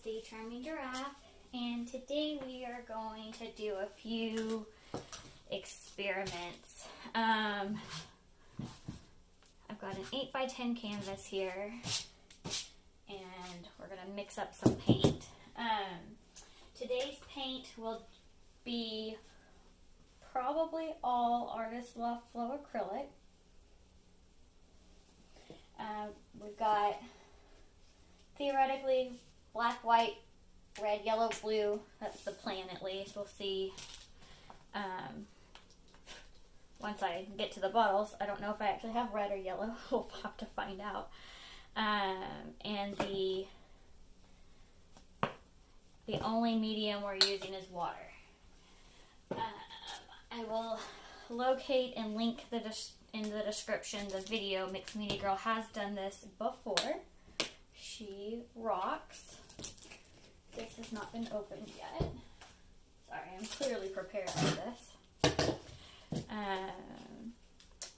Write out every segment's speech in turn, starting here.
the Charming Giraffe, and today we are going to do a few experiments. I've got an 8x10 canvas here, and we're going to mix up some paint. Today's paint will be probably all Artist Loft Flow Acrylic. We've got theoretically black, white, red, yellow, blue. That's the plan at least. We'll see once I get to the bottles. I don't know if I actually have red or yellow. We'll have to find out. And the only medium we're using is water. I will locate and link in the description the video. Mixed Media Girl has done this before. She rocks. This has not been opened yet. Sorry, I'm clearly prepared for this.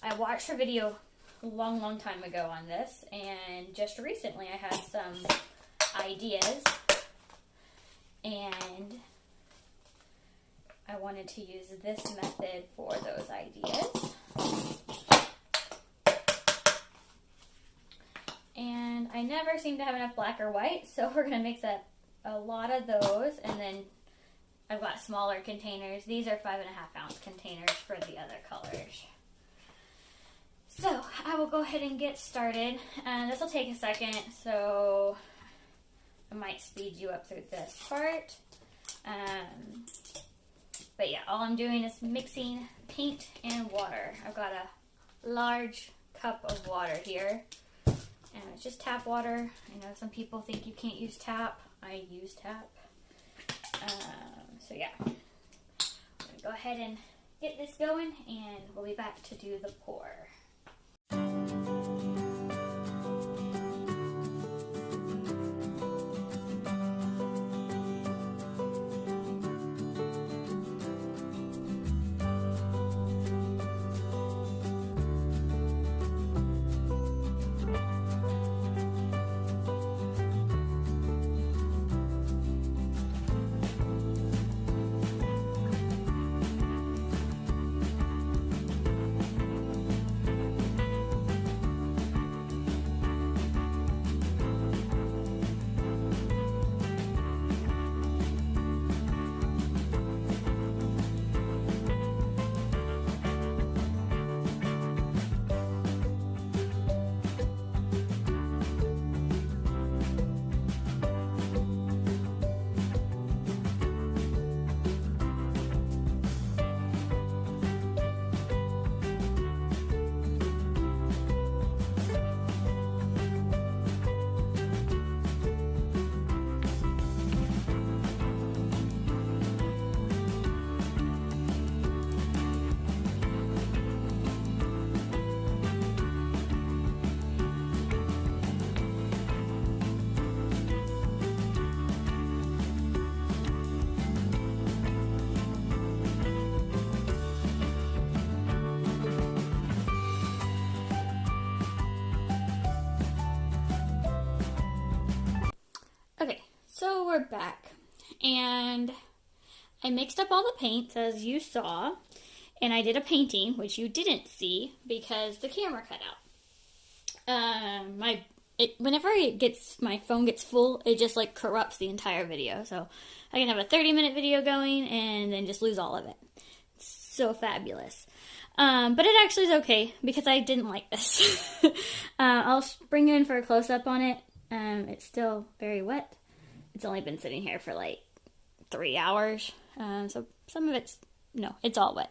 I watched her video a long time ago on this, and just recently I had some ideas, and I wanted to use this method for those ideas. And I never seem to have enough black or white, so we're going to mix up a lot of those, and then I've got smaller containers. These are 5.5 ounce containers for the other colors. So I will go ahead and get started. This will take a second, so I might speed you up through this part. But yeah, all I'm doing is mixing paint and water. I've got a large cup of water here. And it's just tap water. I know some people think you can't use tap. I use tap. So yeah, I'm going to go ahead and get this going, and we'll be back to do the pour. Okay, so we're back, and I mixed up all the paints as you saw, and I did a painting, which you didn't see because the camera cut out. Whenever my phone gets full, it just like corrupts the entire video, so I can have a 30-minute video going and then just lose all of it. It's so fabulous. But it actually is okay because I didn't like this. I'll bring you in for a close-up on it. It's still very wet. It's only been sitting here for like 3 hours. So some of it's all wet.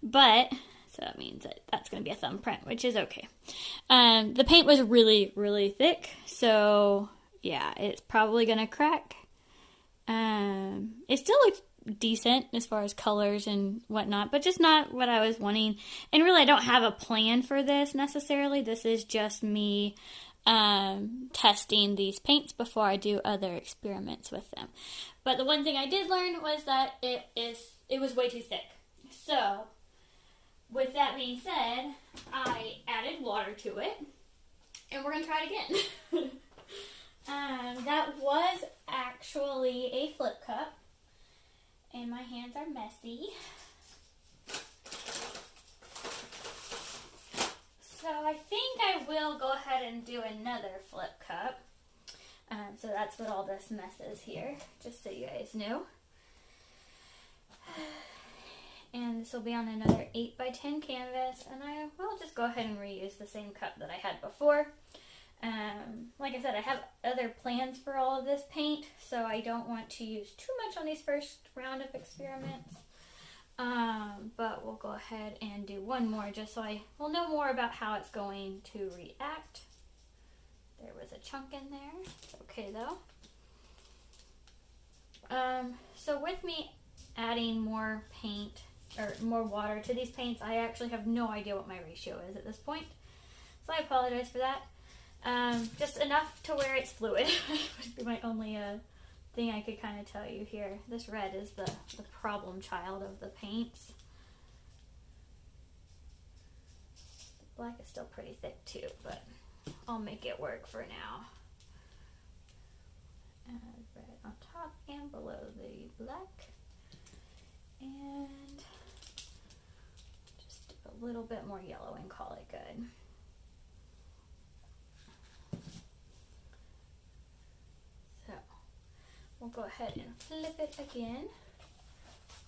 But, so that means that's going to be a thumbprint, which is okay. The paint was really, really thick. So yeah, it's probably going to crack. It still looks decent as far as colors and whatnot, but just not what I was wanting. And really, I don't have a plan for this necessarily. This is just me testing these paints before I do other experiments with them. But the one thing I did learn was that it was way too thick. So with that being said, I added water to it, and we're gonna try it again. That was actually a flip cup, and my hands are messy. So I think I will go ahead and do another flip cup. So that's what all this mess is here, just so you guys know. And this will be on another 8x10 canvas, and I will just go ahead and reuse the same cup that I had before. Like I said, I have other plans for all of this paint, so I don't want to use too much on these first round of experiments. But we'll go ahead and do one more just so I will know more about how it's going to react. There was a chunk in there. It's okay though. So with me adding more paint or more water to these paints, I actually have no idea what my ratio is at this point. So I apologize for that. Just enough to where it's fluid would be my only thing I could kind of tell you here. This red is the problem child of the paints. The black is still pretty thick too, but I'll make it work for now. Add red on top and below the black. And just do a little bit more yellow and call it good. So we'll go ahead and flip it again.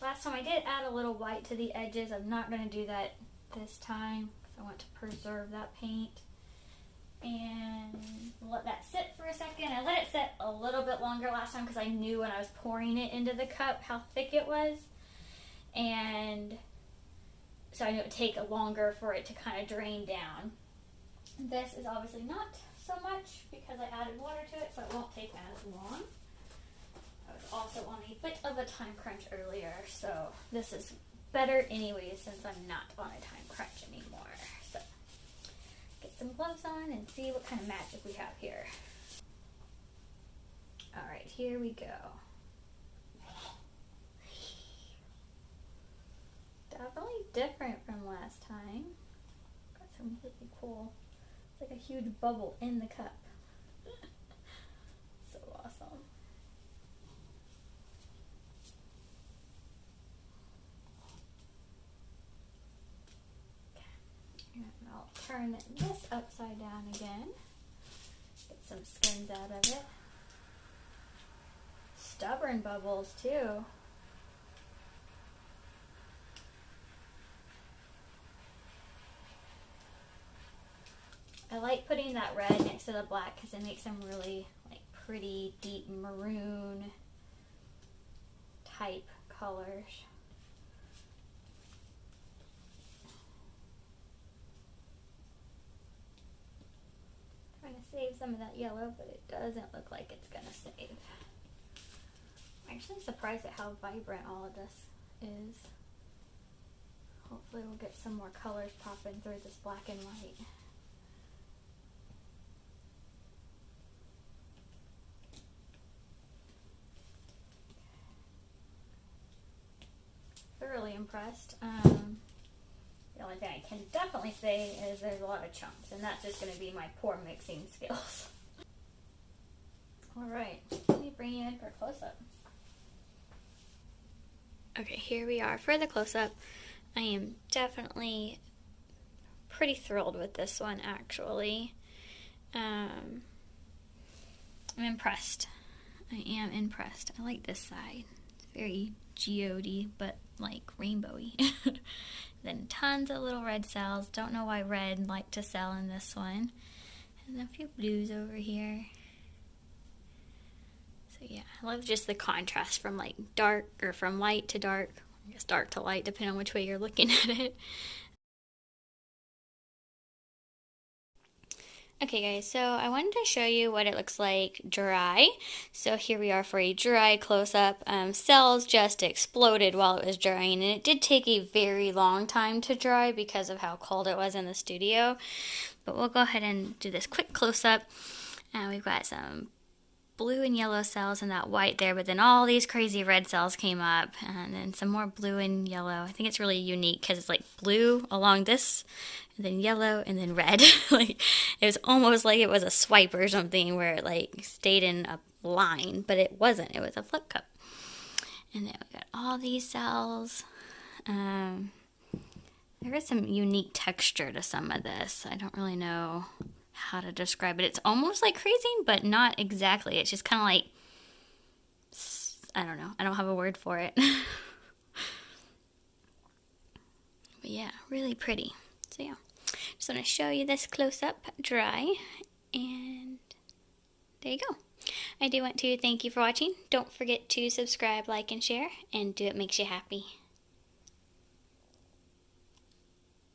Last time I did add a little white to the edges. I'm not going to do that this time. I want to preserve that paint. And let that sit for a second. I let it sit a little bit longer last time because I knew when I was pouring it into the cup how thick it was. And so I knew it would take longer for it to kind of drain down. This is obviously not so much because I added water to it, so it won't take as long. I was also on a bit of a time crunch earlier, so this is better anyway since I'm not on a time crunch anymore. So get some gloves on and see what kind of magic we have here. Alright, here we go. Definitely different from last time. Got some really cool, it's like a huge bubble in the cup. So awesome. And I'll turn this upside down again. Get some skins out of it. Stubborn bubbles too. I like putting that red next to the black because it makes them really like pretty deep maroon type colors. Trying to save some of that yellow, but it doesn't look like it's gonna save. I'm actually surprised at how vibrant all of this is. Hopefully we'll get some more colors popping through this black and white. Thoroughly impressed. The only thing I can definitely say is there's a lot of chunks, and that's just going to be my poor mixing skills. Alright, let me bring you in for a close-up. Okay, here we are for the close-up. I am definitely pretty thrilled with this one, actually. I'm impressed. I am impressed. I like this side. It's very geode-y, but like rainbowy. Then tons of little red cells. Don't know why red liked to sell in this one. And a few blues over here. So yeah, I love just the contrast from like dark, or from light to dark. I guess dark to light, depending on which way you're looking at it. Okay guys, so I wanted to show you what it looks like dry. So here we are for a dry close-up. Cells just exploded while it was drying, and it did take a very long time to dry because of how cold it was in the studio. But we'll go ahead and do this quick close-up. We've got some blue and yellow cells and that white there, but then all these crazy red cells came up, and then some more blue and yellow. I think it's really unique because it's like blue along this, and then yellow, and then red. Like, it was almost like it was a swipe or something where it like stayed in a line, but it wasn't. It was a flip cup. And then we got all these cells. There is some unique texture to some of this. I don't really know how to describe it. It's almost like crazing, but not exactly. It's just kind of like, I don't know. I don't have a word for it. But yeah, really pretty. So yeah, just want to show you this close up dry, and there you go. I do want to thank you for watching. Don't forget to subscribe, like, and share, and do what makes you happy.